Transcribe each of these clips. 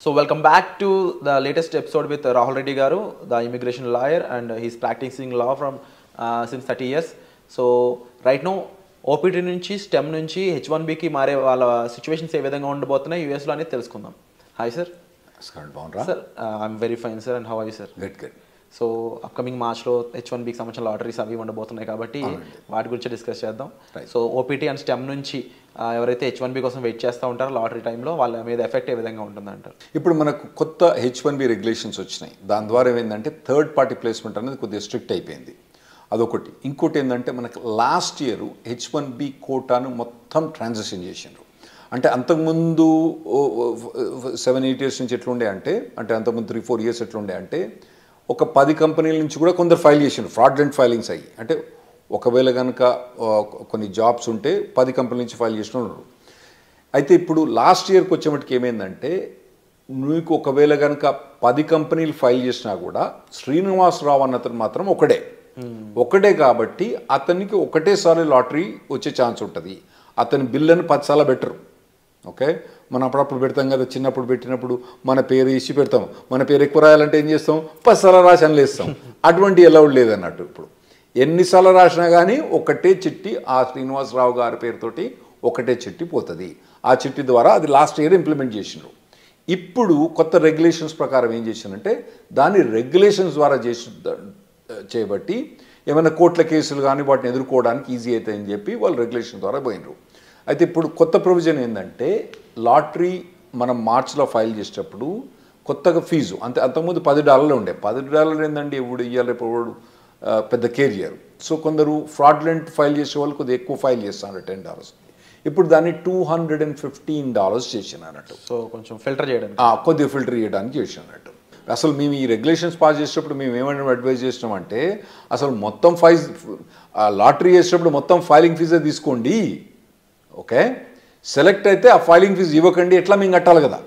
So welcome back to the latest episode with Rahul Reddy Garu, the immigration lawyer, and he's practicing law from since 30 years. So right now OPT నుంచి stem నుంచి H1Bకి మారే వాళ్ళ situations ఏ విధంగా ఉండబోతున్నాయి యూఎస్లో అనేది తెలుసుకుందాం. Hi sir. Sir I'm very fine sir and how are you sir? Good. So upcoming మార్చ్లో H1Bకి సంబంధించిన లాటరీస్ అవి ఉండబోతున్నాయి కాబట్టి వాటి గురించి డిస్కస్ చేద్దాం. సో ఓపీటీ అండ్ స్టెమ్ నుంచి ఎవరైతే H1B కోసం వెయిట్ చేస్తూ ఉంటారో లాటరీ టైంలో వాళ్ళ మీద ఎఫెక్ట్ ఏ విధంగా ఉంటుందంటారు? ఇప్పుడు మనకు కొత్త H1B రెగ్యులేషన్స్ వచ్చినాయి. దాని ద్వారా ఏమైందంటే థర్డ్ పార్టీ ప్లేస్మెంట్ అనేది కొద్దిగా స్ట్రిక్ట్ అయిపోయింది. అదొకటి. ఇంకోటి ఏంటంటే మనకు లాస్ట్ ఇయర్ H1B కోటాను మొత్తం ట్రాన్సాక్షన్ చేసిండ్రు. అంటే అంతకుముందు 7-8 years నుంచి ఎట్లుండే అంటే అంతకుముందు 3-4 years ఎట్లుండే అంటే ఒక 10 కంపెనీల నుంచి కూడా కొందరు ఫైల్ చేసిండ్రు, ఫ్రాడ్లెంట్ ఫైలింగ్స్ అయ్యి. అంటే ఒకవేళ కనుక కొన్ని జాబ్స్ ఉంటే 10 కంపెనీల నుంచి ఫైల్ చేసిన ఉన్నారు. అయితే ఇప్పుడు లాస్ట్ ఇయర్కి వచ్చేమటికి ఏమైందంటే నీకు ఒకవేళ కనుక 10 కంపెనీలు ఫైల్ చేసినా కూడా శ్రీనివాసరావు అన్నతను మాత్రం ఒకటే కాబట్టి అతనికి ఒకటేసారి లాటరీ వచ్చే ఛాన్స్ ఉంటుంది. అతని బిల్లుని 10 సార్లు బెటరు. ఓకే, మనం అప్పుడప్పుడు పెడతాం కదా, చిన్నప్పుడు పెట్టినప్పుడు మన పేరు ఇచ్చి పెడతాం. మన పేరు ఎక్కువ రాయాలంటే ఏం చేస్తాం, 10 సార్లు రాసి అనలేస్తాం. అటువంటి అలౌడ్ లేదన్నట్టు. ఇప్పుడు ఎన్నిసార్లు రాసినా కానీ ఒకటే చిట్టి ఆ శ్రీనివాసరావు గారి పేరుతోటి ఒకటే చిట్టి పోతుంది. ఆ చిట్టి ద్వారా అది లాస్ట్ ఇయర్ ఇంప్లిమెంట్ చేసినారు. ఇప్పుడు కొత్త రెగ్యులేషన్స్ ప్రకారం ఏం చేసినంటే దాన్ని రెగ్యులేషన్స్ ద్వారా చేయబట్టి ఏమైనా కోర్టుల కేసులు కానీ వాటిని ఎదుర్కోవడానికి ఈజీ అవుతాయని చెప్పి వాళ్ళు రెగ్యులేషన్ ద్వారా పోయినరు. అయితే ఇప్పుడు కొత్త ప్రొవిజన్ ఏంటంటే లాటరీ మనం మార్చ్లో ఫైల్ చేసేటప్పుడు కొత్తగా ఫీజు అంతకుముందు $10 ఉండే. $10 ఏంటంటే ఎప్పుడు ఇవ్వాలి, ఎప్పుడు పెద్ద కేర్ చేయరు. సో కొందరు ఫ్రాడ్లెంట్ ఫైల్ చేసే వాళ్ళు కొద్దిగా ఎక్కువ ఫైల్ చేస్తున్నారు, $10. ఇప్పుడు దాన్ని $215 చేసినట్టు. సో కొంచెం ఫిల్టర్ చేయడానికి, కొద్దిగా ఫిల్టర్ చేయడానికి చేసినట్టు. అసలు మేము ఈ రెగ్యులేషన్స్ పాస్ చేసేటప్పుడు మేము ఏమైనా అడ్వైజ్ చేసినామంటే అసలు మొత్తం లాటరీ చేసేటప్పుడు మొత్తం ఫైలింగ్ ఫీజే తీసుకోండి. ఓకే, సెలెక్ట్ అయితే ఆ ఫైలింగ్ ఫీజు ఇవ్వకండి. ఎట్లా మేము కట్టాలి కదా,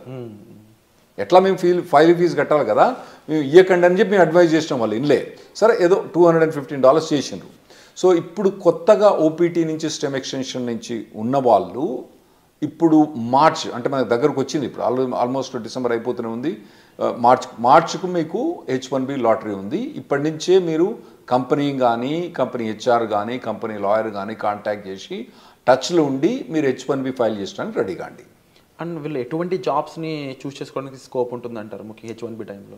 మేము ఫైలింగ్ ఫీజు కట్టాలి కదా, మేము ఇవ్వకండి అని చెప్పి మేము అడ్వైజ్ చేసినాం. వాళ్ళు ఇన్లే సరే ఏదో $215 చేసిండ్రు. సో ఇప్పుడు కొత్తగా ఓపీటీ నుంచి స్టెమ్ ఎక్స్టెన్షన్ నుంచి ఉన్న వాళ్ళు ఇప్పుడు మార్చ్ అంటే మనకు దగ్గరకు వచ్చింది. ఇప్పుడు ఆల్మోస్ట్ డిసెంబర్ అయిపోతూనే ఉంది. మార్చ్కు మీకు H1B లాటరీ ఉంది. ఇప్పటి నుంచే మీరు కంపెనీ కానీ కంపెనీ హెచ్ఆర్ కానీ కంపెనీ లాయర్ కానీ కాంటాక్ట్ చేసి టచ్లో ఉండి మీరు H1B ఫైల్ చేయడానికి రెడీ కాండి. అండ్ వీళ్ళు ఎటువంటి జాబ్స్ని చూస్ చేసుకోవడానికి స్కోప్ ఉంటుందంటారు ముఖ్య H1B టైంలో?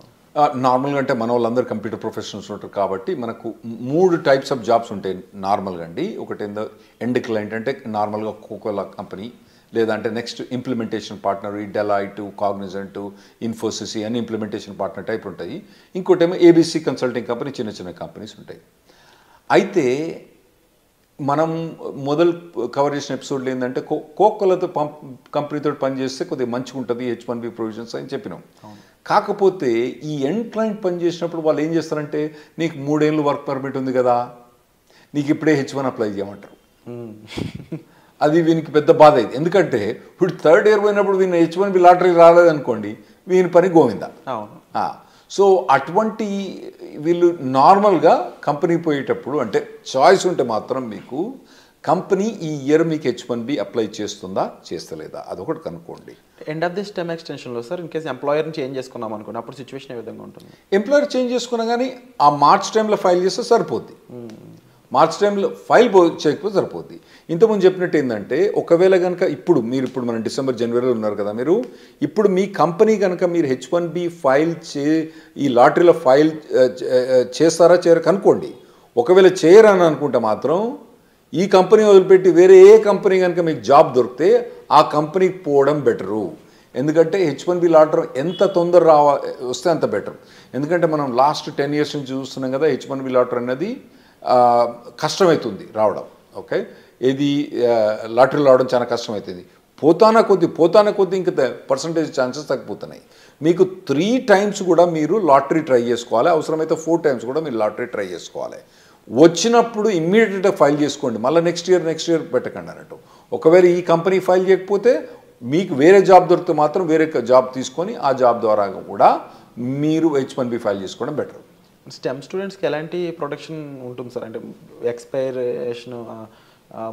నార్మల్గా అంటే మన వాళ్ళందరూ కంప్యూటర్ ప్రొఫెషనల్స్ ఉంటారు కాబట్టి మనకు 3 types ఆఫ్ జాబ్స్ ఉంటాయి నార్మల్గా అండి. ఒకటి ఎండ్ క్లయింట్ అంటే నార్మల్గా కోకోలా కంపెనీ, లేదంటే నెక్స్ట్ ఇంప్లిమెంటేషన్ పార్ట్నర్, ఈ డెలాయిట్, కాగ్నిజెంట్, ఇన్ఫోసిస్ అని ఇంప్లిమెంటేషన్ పార్ట్నర్ టైప్ ఉంటాయి. ఇంకోటి ఏమో ABC కన్సల్టింగ్ కంపెనీ, చిన్న చిన్న కంపెనీస్ ఉంటాయి. అయితే మనం మొదలు కవర్ చేసిన ఎపిసోడ్లో ఏంటంటే కోకోలతో కంపెనీతో పనిచేస్తే కొద్దిగా మంచిగా ఉంటుంది H1B ప్రొవిజన్స్ అని చెప్పినాం. కాకపోతే ఈ ఎండ్ క్లయింట్ పనిచేసినప్పుడు వాళ్ళు ఏం చేస్తారంటే నీకు 3 ఏళ్ళు వర్క్ పర్మిట్ ఉంది కదా, నీకు ఇప్పుడే H1 అప్లై చేయమంటారు. అది వీనికి పెద్ద బాధ అయింది. ఎందుకంటే ఇప్పుడు 3rd year పోయినప్పుడు వీని H1B లాటరీ రాలేదనుకోండి, వీని పని గోవిందా. సో అటువంటి వీళ్ళు నార్మల్గా కంపెనీ పోయేటప్పుడు అంటే చాయిస్ ఉంటే మాత్రం మీకు కంపెనీ ఈ ఇయర్ మీకు H1B అప్లై చేస్తుందా చేస్తలేదా అదొకటి కనుక్కోండి. ఎండ్ ఆఫ్ ది స్టెమ్ ఎక్స్టెన్షన్లో సార్ ఇన్ కేసు ఎంప్లాయర్ని చేంజ్ చేసుకున్నాం అనుకోండి, అప్పుడు సిచ్యువేషన్ ఏ విధంగా ఉంటుంది? ఎంప్లాయర్ చేంజ్ చేసుకున్నా కానీ ఆ మార్చ్ టైంలో ఫైల్ చేస్తే సరిపోద్ది. మార్చ్ టైంలో ఫైల్ చేయకపోతే సరిపోద్ది. ఇంతకుముందు చెప్పినట్టు ఏంటంటే ఒకవేళ కనుక ఇప్పుడు మనం డిసెంబర్ జనవరిలో ఉన్నారు కదా, మీరు ఇప్పుడు మీ కంపెనీ కనుక మీరు H1B ఫైల్ ఈ లాటరీలో ఫైల్ చేస్తారా చేయరు కనుక్కోండి. ఒకవేళ చేయరని అనుకుంటే మాత్రం ఈ కంపెనీ వదిలిపెట్టి వేరే ఏ కంపెనీ కనుక మీకు జాబ్ దొరికితే ఆ కంపెనీకి పోవడం బెటరు. ఎందుకంటే H1B లాటరీ ఎంత తొందర వస్తే అంత బెటర్. ఎందుకంటే మనం లాస్ట్ 10 years నుంచి చూస్తున్నాం కదా, H1B లాటరీ అనేది కష్టమవుతుంది రావడం. ఓకే, ఇది లాటరీలో రావడం చాలా కష్టమవుతుంది. పోతానా కొద్ది ఇంకా పర్సంటేజ్ ఛాన్సెస్ తగ్గిపోతున్నాయి. మీకు 3 times కూడా మీరు లాటరీ ట్రై చేసుకోవాలి, అవసరమైతే 4 times కూడా మీరు లాటరీ ట్రై చేసుకోవాలి. వచ్చినప్పుడు ఇమ్మీడియట్గా ఫైల్ చేసుకోండి, మళ్ళీ నెక్స్ట్ ఇయర్ పెట్టకండి అన్నట్టు. ఒకవేళ ఈ కంపెనీ ఫైల్ చేయకపోతే మీకు వేరే జాబ్ దొరికితే మాత్రం వేరే జాబ్ తీసుకొని ఆ జాబ్ ద్వారా కూడా మీరు H1B ఫైల్ చేసుకోవడం బెటర్. స్టెమ్ స్టూడెంట్స్కి ఎలాంటి ప్రొటెక్షన్ ఉంటుంది సార్? అంటే ఎక్స్పైరేషన్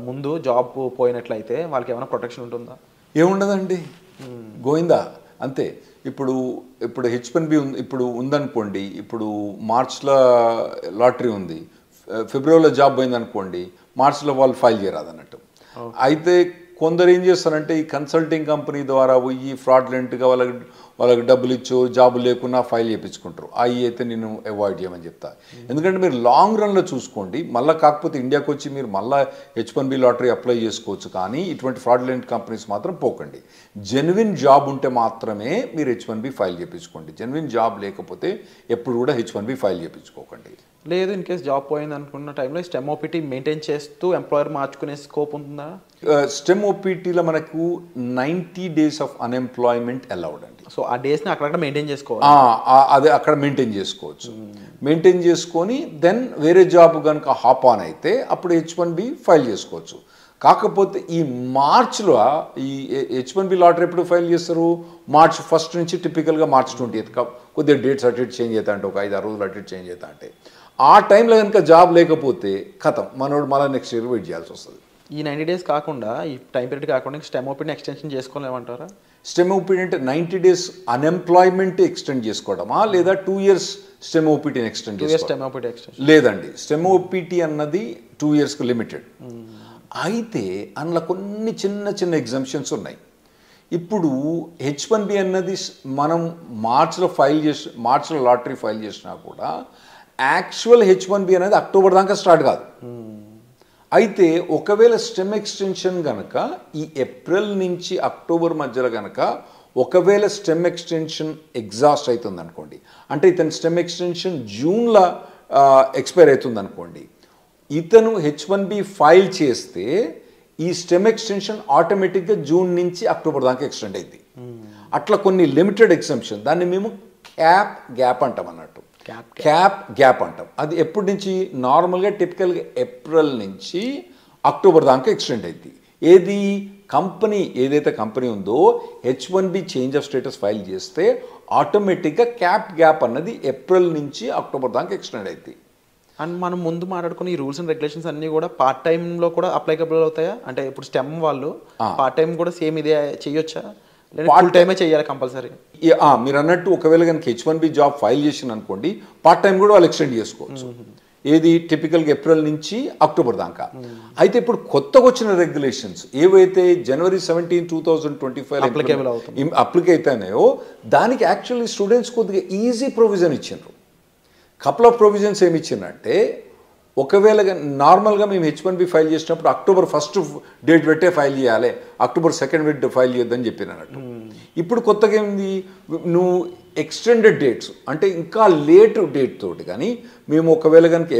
ముందు జాబ్ పోయినట్లయితే వాళ్ళకి ఏమైనా ప్రొటెక్షన్ ఉంటుందా? ఏముండదండి, గోయిందా. అంతే. ఇప్పుడు ఇప్పుడు H1B ఇప్పుడు ఉందనుకోండి, ఇప్పుడు మార్చ్లో లాటరీ ఉంది, ఫిబ్రవరిలో జాబ్ పోయిందనుకోండి, మార్చ్లో వాళ్ళు ఫైల్ చేయరాదు అన్నట్టు. అయితే కొందరు ఏం చేస్తారంటే ఈ కన్సల్టింగ్ కంపెనీ ద్వారా పోయి ఫ్రాడ్లెంట్గా వాళ్ళకి డబ్బులు ఇచ్చో జాబ్ లేకున్నా ఫైల్ చేయించుకుంటారు. అవి అయితే నేను అవాయిడ్ చేయమని చెప్తా. ఎందుకంటే మీరు లాంగ్ రన్లో చూసుకోండి, మళ్ళీ కాకపోతే ఇండియాకి వచ్చి మీరు మళ్ళీ H1B లాటరీ అప్లై చేసుకోవచ్చు, కానీ ఇటువంటి ఫ్రాడ్లెంట్ కంపెనీస్ మాత్రం పోకండి. జెన్యున్ జాబ్ ఉంటే మాత్రమే మీరు H1B ఫైల్ చేయించుకోండి. జెన్యున్ జాబ్ లేకపోతే ఎప్పుడు కూడా H1B ఫైల్ చేయించుకోకండి. లేదు, ఇన్ కేస్ జాబ్ పోయింది అనుకున్న టైంలో స్టెమ్ ఓపీటీ మెయింటైన్ చేస్తూ ఎంప్లాయర్ మార్చుకునే స్కోప్ ఉంటుందా? స్టెమ్ ఓపీటీలో మనకు 90 days ఆఫ్ అన్ఎంప్లాయ్మెంట్ అలౌడ్ అండి. సో ఆ డేస్ని అక్కడక్కడ మెయింటైన్ చేసుకోవాలి. అదే అక్కడ మెయింటైన్ చేసుకోవచ్చు. మెయింటైన్ చేసుకొని దెన్ వేరే జాబ్ కనుక హాప్ ఆన్ అయితే అప్పుడు H1B ఫైల్ చేసుకోవచ్చు. కాకపోతే ఈ మార్చ్లో ఈ H1B లాటరీ ఎప్పుడు ఫైల్ చేస్తారు? మార్చ్ 1st నుంచి టిపికల్గా మార్చ్ 20th కొద్దిగా డేట్స్ అటు ఇటు చేంజ్ అవుతా అంటే ఒక 5-6 రోజులు అటు ఇటు చేంజ్ అవుతా అంటే ఆ టైంలో కనుక జాబ్ లేకపోతే కథం, మనోడు మళ్ళీ నెక్స్ట్ ఇయర్ వెయిట్ చేయాల్సి వస్తుంది. ఈ 90 days కాకుండా, ఈ టైం పీరియడ్ కాకుండా స్టెమ్ ఓపీని ఎక్స్టెన్షన్ చేసుకోలేమంటారా? స్టెమ్ ఓపీటీ అంటే 90 days అన్ఎంప్లాయ్మెంట్ ఎక్స్టెండ్ చేసుకోవడమా, లేదా 2 years స్టెమ్ ఓపీటీని ఎక్స్టెండ్ చేసుకోవడం? లేదండి, స్టెమ్ ఓపీటీ అన్నది 2 yearsకు లిమిటెడ్. అయితే అందులో కొన్ని చిన్న చిన్న ఎగ్జామ్షన్స్ ఉన్నాయి. ఇప్పుడు H1B అన్నది మనం మార్చ్లో లాటరీ ఫైల్ చేసినా కూడా యాక్చువల్ H1B అనేది అక్టోబర్ దాకా స్టార్ట్ కాదు. అయితే ఒకవేళ స్టెమ్ ఎక్స్టెన్షన్ కనుక ఈ ఏప్రిల్ నుంచి అక్టోబర్ మధ్యలో కనుక ఒకవేళ స్టెమ్ ఎక్స్టెన్షన్ ఎగ్జాస్ట్ అవుతుంది అనుకోండి, అంటే ఇతని స్టెమ్ ఎక్స్టెన్షన్ జూన్లో ఎక్స్పైర్ అవుతుంది అనుకోండి, ఇతను H1B ఫైల్ చేస్తే ఈ స్టెమ్ ఎక్స్టెన్షన్ ఆటోమేటిక్గా జూన్ నుంచి అక్టోబర్ దాకా ఎక్స్టెండ్ అయింది. అట్లా కొన్ని లిమిటెడ్ ఎగ్జంప్షన్, దాన్ని మేము క్యాప్ గ్యాప్ అంటాం అన్నట్టు. క్యాప్ గ్యాప్ అంటాం. అది ఎప్పటి నుంచి? నార్మల్గా టిపికల్గా ఏప్రిల్ నుంచి అక్టోబర్ దాకా ఎక్స్టెండ్ అయింది. ఏది ఏదైతే కంపెనీ ఉందో H1B change of status file చేస్తే ఆటోమేటిక్గా క్యాప్ గ్యాప్ అన్నది ఏప్రిల్ నుంచి అక్టోబర్ దాకా ఎక్స్టెండ్ అయింది. అండ్ మనం ముందు మాట్లాడుకున్న ఈ రూల్స్ అండ్ రెగ్యులేషన్స్ అన్నీ కూడా పార్ట్ టైంలో కూడా అప్లైకబుల్ అవుతాయా? అంటే ఇప్పుడు స్టెమ్ వాళ్ళు పార్ట్ టైం కూడా సేమ్ ఇదే చేయొచ్చా, ఫుల్ టైమే చేయాలి కంపల్సరీ? మీరు అన్నట్టు ఒకవేళ కనుక H1B జాబ్ ఫైల్ చేసిన అనుకోండి, పార్ట్ టైం కూడా వాళ్ళు ఎక్స్టెండ్ చేసుకోవచ్చు. ఏది? టిపికల్గా ఏప్రిల్ నుంచి అక్టోబర్ దాకా. అయితే ఇప్పుడు కొత్తగా వచ్చిన రెగ్యులేషన్స్ ఏవైతే January 17, 2025 అప్లికే అవుతాయో దానికి యాక్చువల్లీ స్టూడెంట్స్ కొద్దిగా ఈజీ ప్రొవిజన్ ఇచ్చిండ్రు. కపుల్ ఆఫ్ ప్రొవిజన్స్ ఏమి ఇచ్చిందంటే, ఒకవేళ నార్మల్గా మేము H1B ఫైల్ చేసినప్పుడు October 1st డేట్ పెట్టే ఫైల్ చేయాలి, October 2nd ఫైల్ చేయొద్దని చెప్పినట్టు. ఇప్పుడు కొత్తగా ఏంది, నువ్వు ఎక్స్టెండెడ్ డేట్స్ అంటే ఇంకా లేట్ డేట్ తోటి కానీ మేము ఒకవేళ కనుక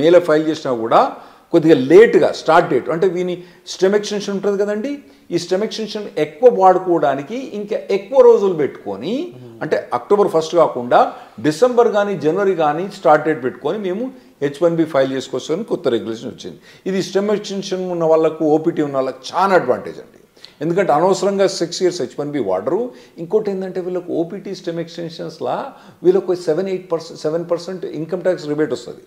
మేలో ఫైల్ చేసినా కూడా కొద్దిగా లేట్గా స్టార్ట్ డేట్ అంటే వీని స్టెమ్ ఎక్స్టెన్షన్ ఉంటుంది కదండి, ఈ స్టెమ్ ఎక్స్టెన్షన్ ఎక్కువ వాడుకోవడానికి ఇంకా ఎక్కువ రోజులు పెట్టుకొని, అంటే October 1st కాకుండా డిసెంబర్ కానీ జనవరి కానీ స్టార్ట్ డేట్ పెట్టుకొని మేము H1B ఫైల్ చేసుకోవచ్చని కొత్త రెగ్యులేషన్ వచ్చింది. ఇది స్టెమ్ ఎక్స్టెన్షన్ ఉన్న వాళ్ళకు, ఓపీటీ ఉన్న వాళ్ళకి చాలా అడ్వాంటేజ్ అండి. ఎందుకంటే అనవసరంగా 6 years H1B వాడరు. ఇంకోటి ఏంటంటే వీళ్ళకు ఓపీటీ స్టెమ్ ఎక్స్టెన్షన్స్లా వీళ్ళకు 7% ఇన్కమ్ ట్యాక్స్ రిబేట్ వస్తుంది.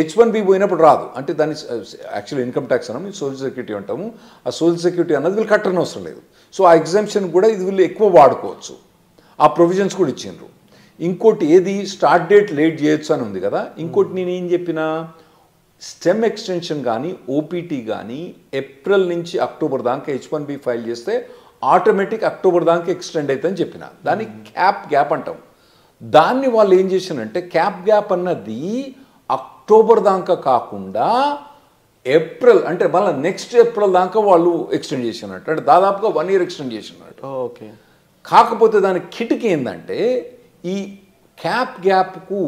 H1B పోయినప్పుడు రాదు. అంటే దాన్ని యాక్చువల్ ఇన్కమ్ ట్యాక్స్ అన్నాము, సోషల్ సెక్యూరిటీ అంటాము. ఆ సోషల్ సెక్యూరిటీ అన్నది వీళ్ళు కట్టని అవసరం లేదు. సో ఆ ఎగ్జామ్షన్ కూడా ఇది వీళ్ళు ఎక్కువ వాడుకోవచ్చు. ఆ ప్రొవిజన్స్ కూడా ఇచ్చిండ్రు. ఇంకోటి ఏది, స్టార్ట్ డేట్ లేట్ చేయొచ్చు అని ఉంది కదా. ఇంకోటి నేనేం చెప్పినా, స్టెమ్ ఎక్స్టెన్షన్ కానీ ఓపీటీ కానీ ఏప్రిల్ నుంచి అక్టోబర్ దాకా H1B ఫైల్ చేస్తే ఆటోమేటిక్ అక్టోబర్ దాకా ఎక్స్టెండ్ అవుతుందని చెప్పిన. దాన్ని క్యాప్ గ్యాప్ అంటాం. దాన్ని వాళ్ళు ఏం చేశారంటే, క్యాప్ గ్యాప్ అన్నది అక్టోబర్ దాకా కాకుండా ఏప్రిల్ అంటే మళ్ళీ నెక్స్ట్ ఏప్రిల్ దాకా వాళ్ళు ఎక్స్టెండ్ చేసినట్టు, అంటే దాదాపుగా 1 year ఎక్స్టెండ్ చేసినట్టు. ఓకే. కాకపోతే దాని కిటికీ ఏంటంటే, ఈ క్యాప్ గ్యాప్కు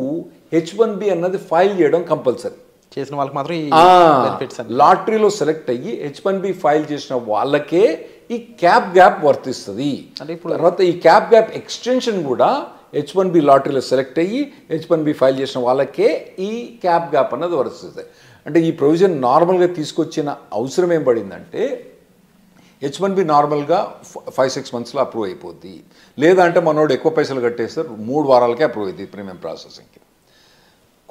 H1B అన్నది ఫైల్ చేయడం కంపల్సరీ. చేసిన వాళ్ళకి మాత్రం లాటరీలో సెలెక్ట్ అయ్యి H1B ఫైల్ చేసిన వాళ్ళకే ఈ క్యాప్ గ్యాప్ వర్తిస్తుంది. తర్వాత ఈ క్యాప్ గ్యాప్ ఎక్స్టెన్షన్ కూడా H1B లాటరీలో సెలెక్ట్ అయ్యి H1B ఫైల్ చేసిన వాళ్ళకే ఈ క్యాప్ గ్యాప్ అన్నది వర్తిస్తుంది. అంటే ఈ ప్రొవిజన్ నార్మల్గా తీసుకొచ్చిన అవసరం ఏం పడిందంటే, H1B నార్మల్గా 5-6 monthsలో అప్రూవ్ అయిపోద్ది. లేదా అంటే మనోడు ఎక్కువ పైసలు కట్టేస్తారు, 3 వారాలకే అప్రూవ్ అవుతుంది ప్రీమియం ప్రాసెసింగ్కి.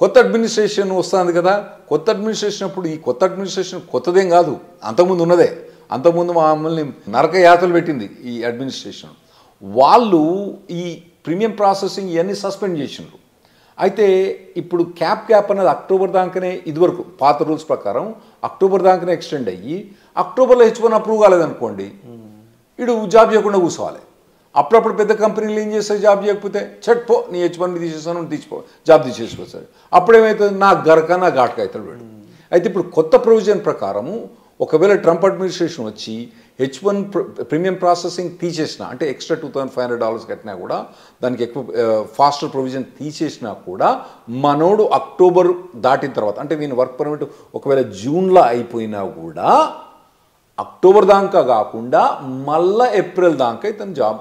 కొత్త అడ్మినిస్ట్రేషన్ వస్తుంది కదా, కొత్త అడ్మినిస్ట్రేషన్ అప్పుడు ఈ కొత్త అడ్మినిస్ట్రేషన్ కొత్తదేం కాదు, అంతకుముందు ఉన్నదే. అంతకుముందు మమ్మల్ని నరక యాతలు పెట్టింది ఈ అడ్మినిస్ట్రేషన్. వాళ్ళు ఈ ప్రీమియం ప్రాసెసింగ్ ఇవన్నీ సస్పెండ్ చేసిండ్రు. అయితే ఇప్పుడు క్యాప్ అనేది అక్టోబర్ దాకానే, ఇదివరకు పాత రూల్స్ ప్రకారం అక్టోబర్ దాకానే ఎక్స్టెండ్ అయ్యి అక్టోబర్లో H1 అప్రూవ్ కాలేదనుకోండి, ఇడు జాబ్ చేయకుండా కూర్చోవాలి. అప్పుడప్పుడు పెద్ద కంపెనీలు ఏం చేస్తాయి, జాబ్ చేయకపోతే చట్పో నీ H1 తీసేస్తాను తీసుకో, జాబ్ తీసేసుకోవచ్చు. అప్పుడేమవుతుంది, నా గరక నా ఘాటక అవుతాడు వీడు. అయితే ఇప్పుడు కొత్త ప్రొవిజన్ ప్రకారము ఒకవేళ ట్రంప్ అడ్మినిస్ట్రేషన్ వచ్చి H1 ప్రీమియం ప్రాసెసింగ్ తీసేసిన, అంటే ఎక్స్ట్రా $2,500 కట్టినా కూడా, దానికి ఎక్కువ ఫాస్టర్ ప్రొవిజన్ తీసేసినా కూడా, మనోడు అక్టోబర్ దాటిన తర్వాత, అంటే వీని వర్క్ పర్మిట్ ఒకవేళ జూన్లో అయిపోయినా కూడా అక్టోబర్ దాకా కాకుండా మళ్ళీ ఏప్రిల్ దాకా ఇతను జాబ్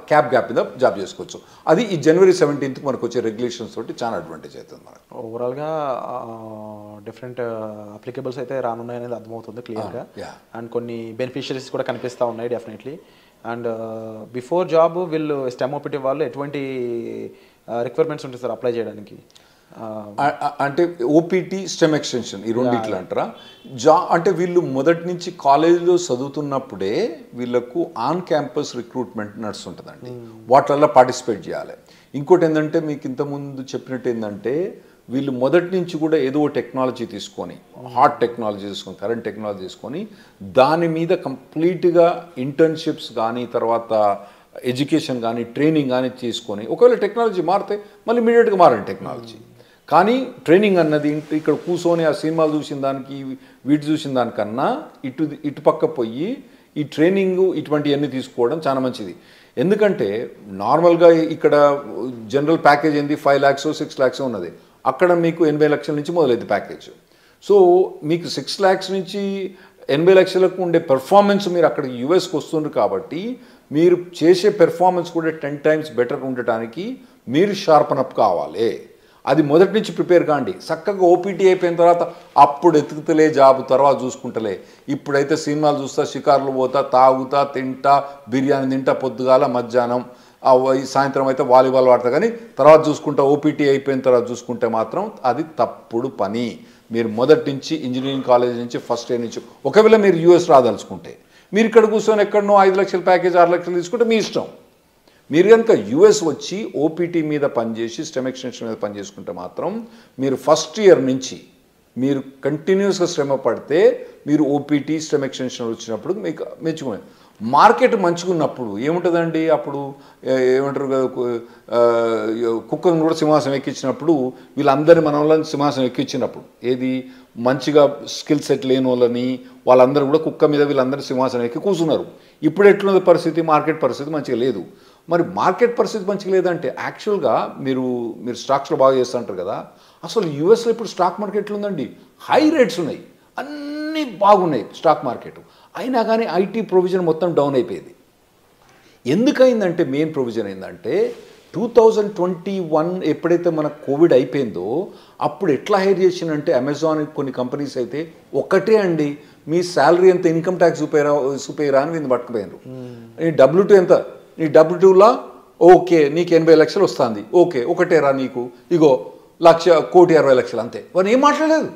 గ్యాప్ మీద జాబ్ చేసుకోవచ్చు. అది ఈ జనవరి 17th మనకు వచ్చే రెగ్యులేషన్స్ తోటి చాలా అడ్వాంటేజ్ అవుతుంది మనకు. ఓవరాల్గా డిఫరెంట్ అప్లికేబుల్స్ అయితే రానున్నాయి అనేది అర్థమవుతుంది క్లియర్గా. అండ్ కొన్ని బెనిఫిషరీస్ కూడా కనిపిస్తూ ఉన్నాయి డెఫినెట్లీ. అండ్ బిఫోర్ జాబ్ వీళ్ళు స్టెమ్ ఓపీటీ వాళ్ళు ఎటువంటి రిక్వైర్మెంట్స్ ఉంటాయి సార్ అప్లై చేయడానికి? అంటే ఓపీటీ స్టెమ్ ఎక్స్టెన్షన్ ఈ రెండిట్లు అంటారా? అంటే వీళ్ళు మొదటి నుంచి కాలేజీలో చదువుతున్నప్పుడే వీళ్ళకు ఆన్ క్యాంపస్ రిక్రూట్మెంట్ నడుస్తుంటుందండి. వాటిల్లో పార్టిసిపేట్ చేయాలి. ఇంకోటి ఏంటంటే, మీకు ఇంతకుముందు చెప్పినట్టు ఏంటంటే, వీళ్ళు మొదటి నుంచి కూడా ఏదో టెక్నాలజీ తీసుకొని, హాట్ టెక్నాలజీ తీసుకొని, కరెంట్ టెక్నాలజీ తీసుకొని, దాని మీద కంప్లీట్గా ఇంటర్న్షిప్స్ కానీ, తర్వాత ఎడ్యుకేషన్ కానీ, ట్రైనింగ్ కానీ తీసుకొని, ఒకవేళ టెక్నాలజీ మారితే మళ్ళీ ఇమీడియట్గా మారండి టెక్నాలజీ. కానీ ట్రైనింగ్ అన్నది ఇక్కడ కూర్చొని ఆ సినిమాలు చూసిన దానికి వీటి చూసిన దానికన్నా ఇటు పక్క పోయి ఈ ట్రైనింగ్ ఇటువంటివన్నీ తీసుకోవడం చాలా మంచిది. ఎందుకంటే నార్మల్గా ఇక్కడ జనరల్ ప్యాకేజ్ ఏంది 5 lakhs 6 lakhs ఉన్నది, అక్కడ మీకు 80 లక్షల నుంచి మొదలైంది ప్యాకేజ్. సో మీకు 6 lakhs నుంచి 80 లక్షలకు ఉండే పెర్ఫార్మెన్స్ మీరు అక్కడ యూఎస్కి వస్తున్నారు కాబట్టి, మీరు చేసే పెర్ఫార్మెన్స్ కూడా 10 times బెటర్ ఉండటానికి మీరు షార్పన్ అప్ కావాలి. అది మొదటి నుంచి ప్రిపేర్ కాండి. చక్కగా ఓపీటీ అయిపోయిన తర్వాత అప్పుడు ఎతుకుతలే జాబ్, తర్వాత చూసుకుంటలే. ఇప్పుడైతే సినిమాలు చూస్తా, షికార్లు పోతా, తాగుతా, తింటా, బిర్యానీ తింటా, పొద్దుగాల మధ్యాహ్నం, సాయంత్రం అయితే వాలీబాల్ ఆడతా, కానీ తర్వాత చూసుకుంటా, ఓపీటీ అయిపోయిన తర్వాత చూసుకుంటే మాత్రం అది తప్పుడు పని. మీరు మొదటి నుంచి ఇంజనీరింగ్ కాలేజ్ నుంచి ఫస్ట్ ఇయర్ నుంచి, ఒకవేళ మీరు యూఎస్ రాదలుచుకుంటే, మీరు ఇక్కడ కూర్చొని ఎక్కడనో 5 లక్షల ప్యాకేజ్ 6 లక్షలు తీసుకుంటే మీ ఇష్టం. మీరు కనుక యూఎస్ వచ్చి ఓపీటీ మీద పనిచేసి స్టెమ్ ఎక్స్టెన్షన్ మీద పనిచేసుకుంటే మాత్రం మీరు ఫస్ట్ ఇయర్ నుంచి మీరు కంటిన్యూస్గా శ్రమ పడితే మీరు ఓపీటీ స్టెమ్ ఎక్స్టెన్షన్ వచ్చినప్పుడు మీకు మెచ్చుకునే మార్కెట్ మంచిగా ఉన్నప్పుడు ఏముంటుందండి, అప్పుడు ఏమంటారు కదా, కుక్కను కూడా సింహాసనం ఎక్కించినప్పుడు వీళ్ళందరి మన వాళ్ళని సింహాసనం ఎక్కించినప్పుడు, ఏది మంచిగా స్కిల్ సెట్ లేని వాళ్ళని వాళ్ళందరూ కూడా కుక్క మీద వీళ్ళందరూ సింహాసనం ఎక్కి కూర్చున్నారు. ఇప్పుడు ఎట్లున్నది పరిస్థితి, మార్కెట్ పరిస్థితి మంచిగా లేదు. మరి మార్కెట్ పరిస్థితి మంచిగా లేదంటే యాక్చువల్గా మీరు స్టాక్స్లో బాగా చేస్తుంటారు కదా, అసలు యూఎస్లో ఇప్పుడు స్టాక్ మార్కెట్ ఎట్లుందండి, హై రేట్స్ ఉన్నాయి, అన్నీ బాగున్నాయి స్టాక్ మార్కెట్, అయినా కానీ ఐటీ ప్రొవిజన్ మొత్తం డౌన్ అయిపోయింది. ఎందుకైందంటే మెయిన్ ప్రొవిజన్ ఏంటంటే 2021 ఎప్పుడైతే మన కోవిడ్ అయిపోయిందో అప్పుడు ఎట్లా హైర్ చేసిందంటే, అమెజాన్ కొన్ని కంపెనీస్ అయితే ఒకటే అండి, మీ శాలరీ ఎంత, ఇన్కమ్ ట్యాక్స్ చూపేరా అని వీళ్ళు పట్టుకుపోయారు. నీ W2 ఎంత, నీ W2లా ఓకే నీకు 80 లక్షలు వస్తుంది, ఓకే ఒకటేరా నీకు, ఇగో 1,60,60,000 అంతే, వారు ఏం మాట్లాడలేదు.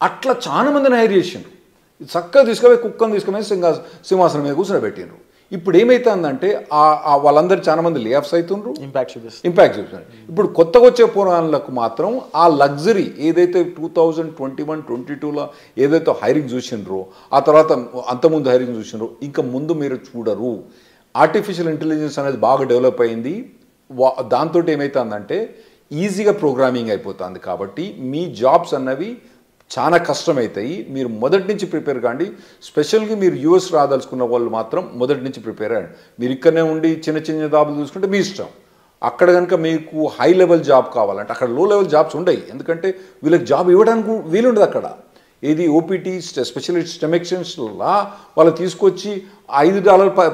అట్లా చాలా మందిని హైర్ చేసిండ్రు. చక్కగా తీసుకుపోయి కుక్కను తీసుకుపోయి సింహాసనం మీద కూర్చోబెట్టిండ్రు. ఇప్పుడు ఏమవుతుందంటే వాళ్ళందరూ చాలా మంది లే ఆఫ్స్ అవుతుండ్రు, ఇంపాక్ట్ చూపిస్తున్నారు. ఇప్పుడు కొత్తగా వచ్చే పురాణాలకు మాత్రం ఆ లగ్జరీ ఏదైతే 2021-22లో ఏదైతే హైరింగ్ చూసిండ్రో, ఆ తర్వాత అంతకుముందు హైరింగ్ చూసిండ్రో, ఇంకా ముందు మీరు చూడరు. ఆర్టిఫిషియల్ ఇంటెలిజెన్స్ అనేది బాగా డెవలప్ అయింది. దాంతో ఏమవుతుందంటే ఈజీగా ప్రోగ్రామింగ్ అయిపోతుంది. కాబట్టి మీ జాబ్స్ అన్నవి చాలా కష్టమవుతాయి. మీరు మొదటి నుంచి ప్రిపేర్ కాండి. స్పెషల్గా మీరు యూఎస్ రాదలుచుకున్న వాళ్ళు మాత్రం మొదటి నుంచి ప్రిపేర్ అయ్యండి. మీరు ఇక్కడనే ఉండి చిన్న చిన్న జాబులు చూసుకుంటే మీ ఇష్టం. అక్కడ కనుక మీకు హై లెవెల్ జాబ్ కావాలంటే అక్కడ లో లెవెల్ జాబ్స్ ఉండవు. ఎందుకంటే వీళ్ళకి జాబ్ ఇవ్వడానికి వీలుండదు అక్కడ. ఏది ఓపీటీ స్పెషలిస్ట్ స్టెమ్ ఎక్స్టెన్షన్లా వాళ్ళు తీసుకొచ్చి $5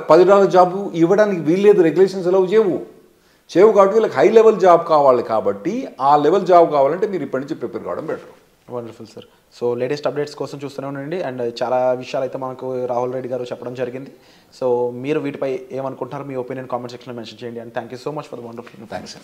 $10 జాబు ఇవ్వడానికి వీల్లేదు. రెగ్యులేషన్స్ ఎలా చేయవు కాబట్టి వీళ్ళకి హై లెవెల్ జాబ్ కావాలి. కాబట్టి ఆ లెవెల్ జాబ్ కావాలంటే మీరు ఇప్పటి నుంచి ప్రిపేర్ కావడం better. Wonderful sir. So latest updates కోసం చూస్తూనే ఉండండి. అండ్ చాలా విషయాలు అయితే మనకు రాహుల్ రెడ్డి గారు చెప్పడం జరిగింది. సో మీరు వీటిపై ఏమనుకుంటున్నారు, మీ ఒపీనియన్ కామెంట్ సెక్షన్లో మెన్షన్ చేయండి. And thank you so much for the wonderful. Thanks.